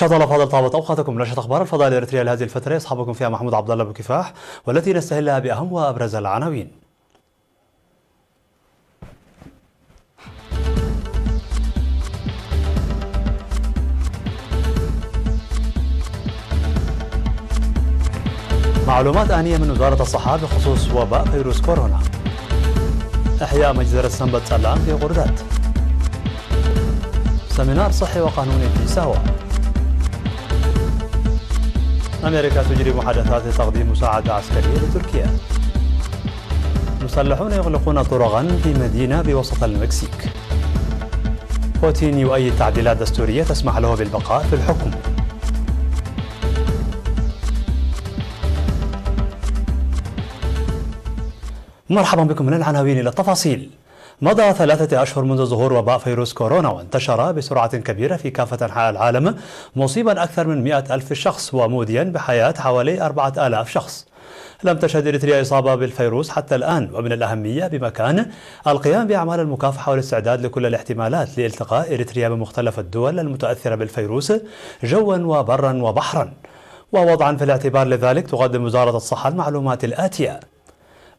شاء الله فضل طابت اوقاتكم. نشرة اخبار الفضاء الاريتريه لهذه الفتره يصحبكم فيها محمود عبد الله بكفاح، والتي نستهلها باهم وابرز العناوين. معلومات آنية من وزارة الصحة بخصوص وباء فيروس كورونا. إحياء مجزرة سنبت سلام في غردات. سمينار صحي وقانوني في ساوا. أمريكا تجري محادثات لتقديم مساعدة عسكرية لتركيا. مسلحون يغلقون طرقا في مدينة بوسط المكسيك. بوتين يؤيد تعديلات دستورية تسمح له بالبقاء في الحكم. مرحبا بكم. من العناوين إلى التفاصيل. مضى 3 أشهر منذ ظهور وباء فيروس كورونا، وانتشر بسرعة كبيرة في كافة أنحاء العالم، مصيبا أكثر من 100,000 شخص وموديا بحياة حوالي 4,000 شخص. لم تشهد إريتريا إصابة بالفيروس حتى الآن، ومن الأهمية بمكان القيام بأعمال المكافحة والاستعداد لكل الاحتمالات لالتقاء إريتريا بمختلف الدول المتأثرة بالفيروس جوا وبرا وبحرا. ووضعا في الاعتبار لذلك تقدم وزارة الصحة المعلومات الآتية.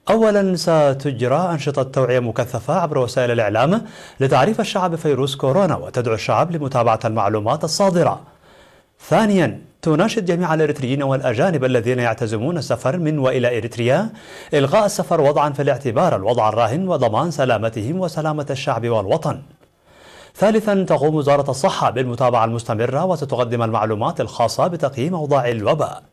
أولا، ستجرى أنشطة توعية مكثفة عبر وسائل الإعلام لتعريف الشعب بفيروس كورونا وتدعو الشعب لمتابعة المعلومات الصادرة. ثانيا، تناشد جميع الإريتريين والأجانب الذين يعتزمون السفر من وإلى إريتريا إلغاء السفر وضعا في الاعتبار الوضع الراهن وضمان سلامتهم وسلامة الشعب والوطن. ثالثا، تقوم وزارة الصحة بالمتابعة المستمرة وستقدم المعلومات الخاصة بتقييم أوضاع الوباء.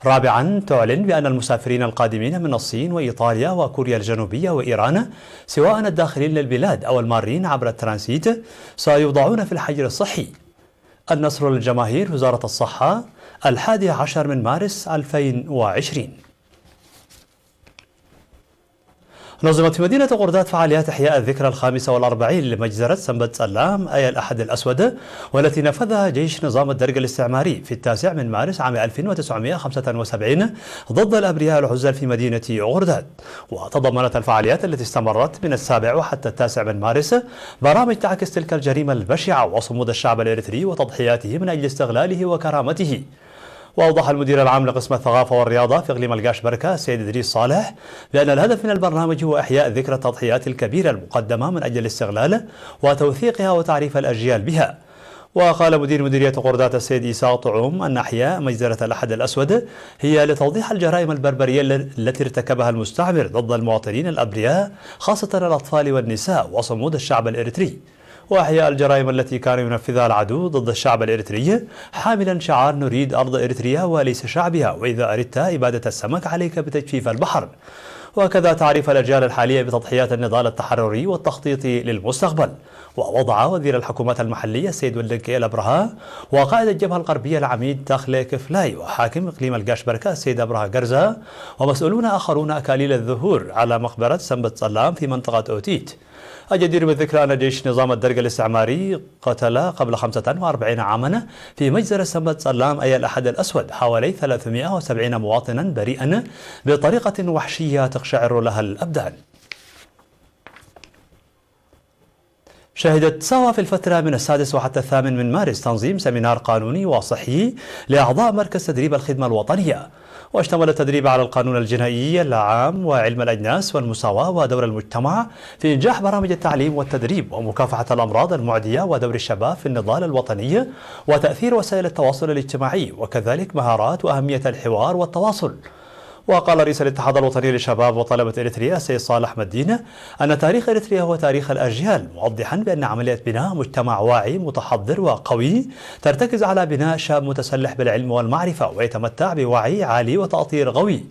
رابعا، تعلن بأن المسافرين القادمين من الصين وإيطاليا وكوريا الجنوبية وإيران، سواء الداخلين للبلاد أو المارين عبر الترانسيت، سيوضعون في الحجر الصحي. النصر للجماهير، وزارة الصحة، 11 من مارس 2020. نظمت في مدينة غردات فعاليات إحياء الذكرى 45 لمجزرة سنبت سلام أي الأحد الأسود، والتي نفذها جيش نظام الدرق الاستعماري في 9 من مارس عام 1975 ضد الأبرياء العزل في مدينة غردات. وتضمنت الفعاليات التي استمرت من 7 وحتى 9 من مارس برامج تعكس تلك الجريمة البشعة وصمود الشعب الإريتري وتضحياته من أجل استغلاله وكرامته. وأوضح المدير العام لقسم الثقافة والرياضة في إقليم القاش بركة السيد إدريس صالح بأن الهدف من البرنامج هو إحياء ذكرى التضحيات الكبيرة المقدمة من أجل الاستغلال وتوثيقها وتعريف الأجيال بها. وقال مدير مديرية غردات السيد إيساق طعوم أن إحياء مجزرة الأحد الأسود هي لتوضيح الجرائم البربرية التي ارتكبها المستعمر ضد المواطنين الأبرياء خاصة الأطفال والنساء وصمود الشعب الإريتري، وأحياء الجرائم التي كان ينفذها العدو ضد الشعب الإريتري، حاملا شعار نريد أرض إريتريا وليس شعبها، وإذا أردت إبادة السمك عليك بتجفيف البحر. وكذا تعريف الأجيال الحالية بتضحيات النضال التحرري والتخطيط للمستقبل. ووضع وزير الحكومات المحلية السيد ولدنكي الأبرهة وقائد الجبهة الغربية العميد تخلي كفلاي وحاكم إقليم القاش بركة السيد أبرهة قرزة ومسؤولون آخرون أكاليل الظهور على مقبرة سنبت سلام في منطقة أوتيت. الجدير بالذكر أن جيش نظام الدرق الاستعماري قتل قبل 45 عاما في مجزرة سنبت سلام أي الأحد الأسود حوالي 370 مواطنا بريئا بطريقة وحشية تقشعر لها الأبدان. شهدت ساوا في الفترة من 6 وحتى 8 من مارس تنظيم سمينار قانوني وصحي لأعضاء مركز تدريب الخدمة الوطنية، واشتمل التدريب على القانون الجنائي العام وعلم الأجناس والمساواة ودور المجتمع في إنجاح برامج التعليم والتدريب ومكافحة الأمراض المعدية ودور الشباب في النضال الوطني وتأثير وسائل التواصل الاجتماعي، وكذلك مهارات وأهمية الحوار والتواصل. وقال رئيس الاتحاد الوطني للشباب وطلبة إريتريا السيد صالح مدين أن تاريخ إريتريا هو تاريخ الأجيال، موضحا بأن عملية بناء مجتمع واعي متحضر وقوي ترتكز على بناء شاب متسلح بالعلم والمعرفة ويتمتع بوعي عالي وتأطير قوي،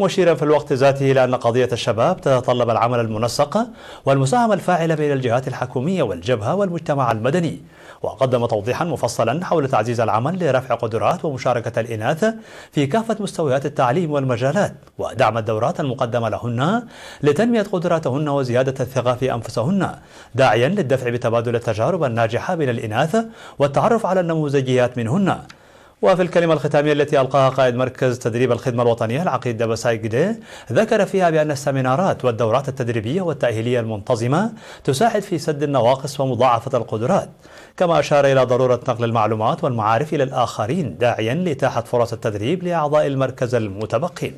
مشيرا في الوقت ذاته إلى أن قضية الشباب تتطلب العمل المنسق والمساهمة الفاعلة بين الجهات الحكومية والجبهة والمجتمع المدني. وقدم توضيحا مفصلا حول تعزيز العمل لرفع قدرات ومشاركة الإناث في كافة مستويات التعليم والمجالات، ودعم الدورات المقدمة لهن لتنمية قدراتهن وزيادة الثقة في أنفسهن، داعيا للدفع بتبادل التجارب الناجحة بين الإناث والتعرف على النموذجيات منهن. وفي الكلمة الختامية التي ألقاها قائد مركز تدريب الخدمة الوطنية العقيد دبسايغدي ذكر فيها بأن السمينارات والدورات التدريبية والتأهيلية المنتظمة تساعد في سد النواقص ومضاعفة القدرات، كما أشار إلى ضرورة نقل المعلومات والمعارف إلى الآخرين داعيا لإتاحة فرص التدريب لأعضاء المركز المتبقين.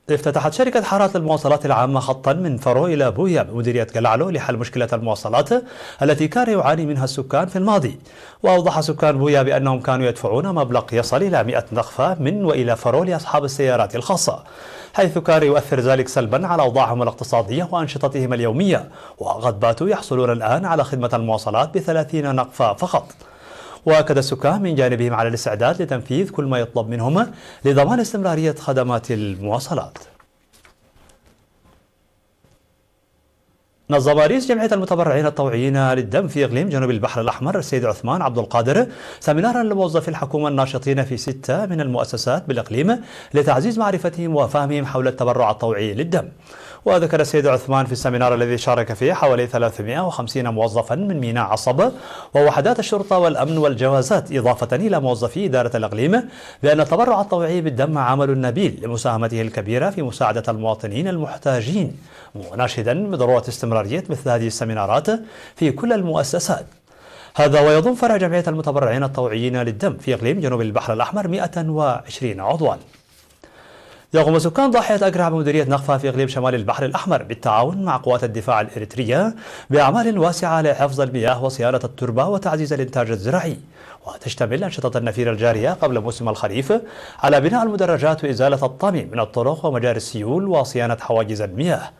افتتحت شركة حارات المواصلات العامة خطا من فرو إلى بويا بمديرية قلعلو لحل مشكلة المواصلات التي كان يعاني منها السكان في الماضي. وأوضح سكان بويا بأنهم كانوا يدفعون مبلغ يصل إلى 100 نقفة من وإلى فرو لأصحاب السيارات الخاصة، حيث كان يؤثر ذلك سلبا على أوضاعهم الاقتصادية وأنشطتهم اليومية، وقد باتوا يحصلون الآن على خدمة المواصلات ب30 نقفة فقط. وأكد السكان من جانبهم على الاستعداد لتنفيذ كل ما يطلب منهم لضمان استمرارية خدمات المواصلات. نظم رئيس جمعية المتبرعين الطوعيين للدم في إقليم جنوب البحر الأحمر السيد عثمان عبد القادر سمينارا لموظفي الحكومة الناشطين في 6 من المؤسسات بالإقليم لتعزيز معرفتهم وفهمهم حول التبرع الطوعي للدم. وذكر السيد عثمان في السمينار الذي شارك فيه حوالي 350 موظفا من ميناء عصب ووحدات الشرطة والأمن والجوازات، إضافة إلى موظفي إدارة الإقليم، بأن التبرع الطوعي بالدم عمل نبيل لمساهمته الكبيرة في مساعدة المواطنين المحتاجين، مناشدا بضرورة استمرارية مثل هذه السمينارات في كل المؤسسات. هذا ويضم فرع جمعية المتبرعين الطوعيين للدم في إقليم جنوب البحر الأحمر 120 عضوا. يقوم سكان ضاحية أقرع بمديرية نقفة في إقليم شمال البحر الأحمر بالتعاون مع قوات الدفاع الإريترية بأعمال واسعة لحفظ المياه وصيانة التربة وتعزيز الإنتاج الزراعي، وتشتمل أنشطة النفير الجارية قبل موسم الخريف على بناء المدرجات وإزالة الطمي من الطرق ومجاري السيول وصيانة حواجز المياه.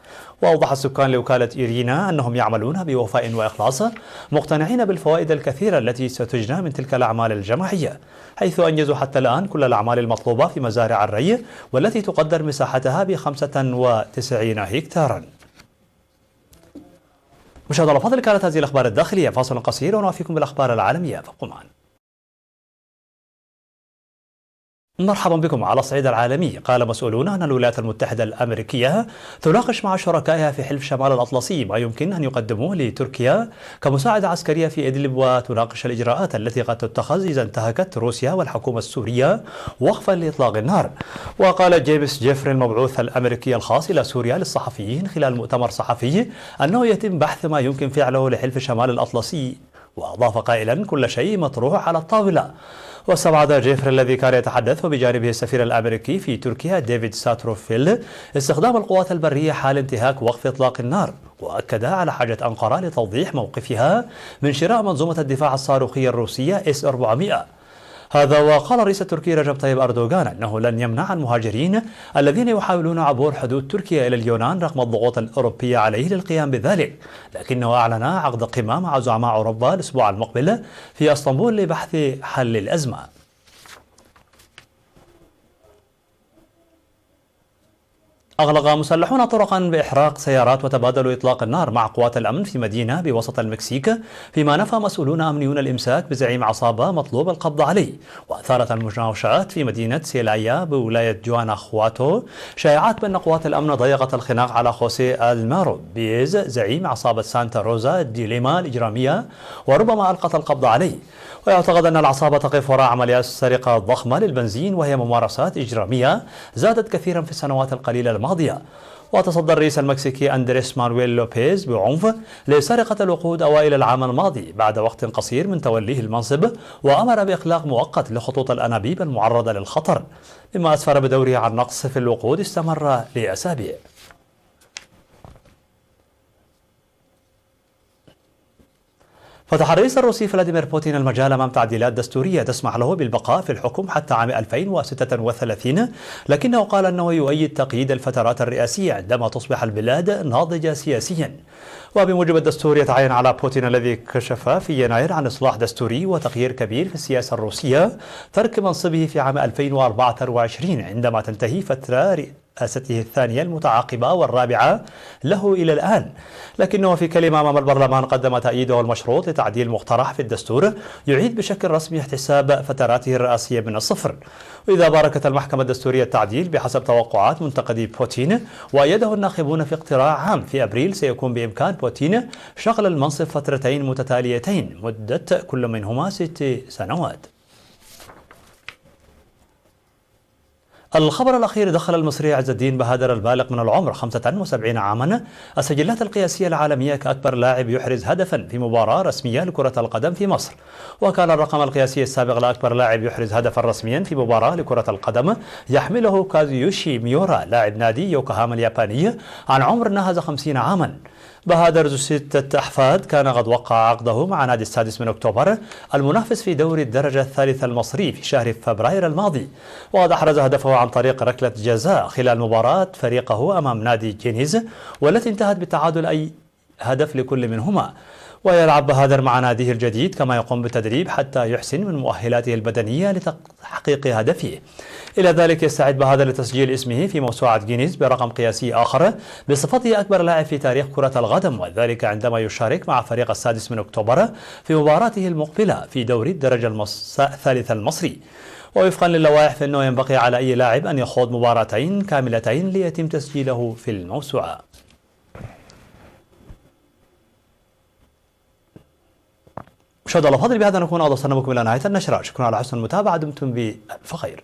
وأوضح السكان لوكالة إيرينا أنهم يعملون بوفاء وإخلاص، مقتنعين بالفوائد الكثيرة التي ستجنى من تلك الأعمال الجماعية، حيث أنجزوا حتى الآن كل الأعمال المطلوبة في مزارع الري والتي تقدر مساحتها ب95 هكتارا. مشاهدينا الأفاضل، كانت هذه الأخبار الداخلية. فاصل قصير ونوافيكم بالأخبار العالمية، فابقوا معنا. مرحبا بكم. على الصعيد العالمي، قال مسؤولون أن الولايات المتحدة الأمريكية تناقش مع شركائها في حلف شمال الأطلسي ما يمكن أن يقدموه لتركيا كمساعدة عسكرية في إدلب، وتناقش الإجراءات التي قد تتخذ إذا انتهكت روسيا والحكومة السورية وقفا لإطلاق النار. وقال جيمس جيفري المبعوث الأمريكي الخاص إلى سوريا للصحفيين خلال مؤتمر صحفي أنه يتم بحث ما يمكن فعله لحلف شمال الأطلسي، وأضاف قائلا كل شيء مطروح على الطاولة. واستبعد جيفري الذي كان يتحدث بجانبه السفير الأمريكي في تركيا ديفيد ساتروفيل استخدام القوات البرية حال انتهاك وقف إطلاق النار، وأكد على حاجة أنقرة لتوضيح موقفها من شراء منظومة الدفاع الصاروخية الروسية S-400. هذا وقال الرئيس التركي رجب طيب أردوغان أنه لن يمنع المهاجرين الذين يحاولون عبور حدود تركيا إلى اليونان رغم الضغوط الأوروبية عليه للقيام بذلك، لكنه أعلن عقد قمة مع زعماء أوروبا الأسبوع المقبل في اسطنبول لبحث حل الأزمة. أغلق مسلحون طرقا بإحراق سيارات وتبادلوا إطلاق النار مع قوات الأمن في مدينة بوسط المكسيك، فيما نفى مسؤولون أمنيون الإمساك بزعيم عصابة مطلوب القبض عليه. وأثارت المناوشات في مدينة سيلايا بولاية جواناخواتو شائعات بأن قوات الأمن ضيقت الخناق على خوسيه المارو بيز زعيم عصابة سانتا روزا ديليما الإجرامية، وربما ألقت القبض عليه. ويعتقد أن العصابة تقف وراء عمليات سرقة ضخمة للبنزين، وهي ممارسات إجرامية زادت كثيرا في السنوات القليلة الماضية. وتصدى الرئيس المكسيكي أندريس مانويل لوبيز بعنف لسرقة الوقود أوائل العام الماضي بعد وقت قصير من توليه المنصب، وأمر بإغلاق مؤقت لخطوط الأنابيب المعرضة للخطر، مما أسفر بدوره عن نقص في الوقود استمر لأسابيع. فتح الرئيس الروسي فلاديمير بوتين المجال أمام تعديلات دستورية تسمح له بالبقاء في الحكم حتى عام 2036، لكنه قال أنه يؤيد تقييد الفترات الرئاسية عندما تصبح البلاد ناضجة سياسيا. وبموجب الدستور يتعين على بوتين الذي كشف في يناير عن إصلاح دستوري وتغيير كبير في السياسة الروسية ترك منصبه في عام 2024 عندما تنتهي رئاسته الثانية المتعاقبة والرابعة له إلى الآن، لكنه في كلمة أمام البرلمان قدم تأييده المشروط لتعديل مقترح في الدستور يعيد بشكل رسمي احتساب فتراته الرئاسية من الصفر. وإذا باركت المحكمة الدستورية التعديل بحسب توقعات منتقدي بوتين وأيده الناخبون في اقتراع عام في أبريل سيكون بإمكان بوتين شغل المنصب فترتين متتاليتين مدة كل منهما 6 سنوات. الخبر الأخير: دخل المصري عز الدين بهادر البالغ من العمر 75 عاما السجلات القياسية العالمية كأكبر لاعب يحرز هدفا في مباراة رسمية لكرة القدم في مصر. وكان الرقم القياسي السابق لأكبر لاعب يحرز هدفا رسميا في مباراة لكرة القدم يحمله كازويوشي ميورا لاعب نادي يوكوهاما الياباني عن عمر ناهز 50 عاما. بهادر ذو 6 أحفاد كان قد وقع عقده مع نادي السادس من أكتوبر المنافس في دوري الدرجة الثالثة المصري في شهر فبراير الماضي، وقد أحرز هدفه عن طريق ركلة جزاء خلال مباراة فريقه أمام نادي جينيز والتي انتهت بالتعادل أي هدف لكل منهما. ويلعب بهادر مع ناديه الجديد كما يقوم بالتدريب حتى يحسن من مؤهلاته البدنية لتحقيق هدفه. إلى ذلك يستعد بهادر لتسجيل اسمه في موسوعة جينيز برقم قياسي آخر بصفته أكبر لاعب في تاريخ كرة القدم، وذلك عندما يشارك مع فريق السادس من أكتوبر في مباراته المقبلة في دوري الدرجة الثالثة المصري. ووفقا للوائح فإنه ينبغي على أي لاعب أن يخوض مباراتين كاملتين ليتم تسجيله في الموسوعة. مشاهدينا الأفاضل، بهذا نكون قد وصلنا بكم إلى نهاية النشرة. شكرا على حسن المتابعة، دمتم بألف خير.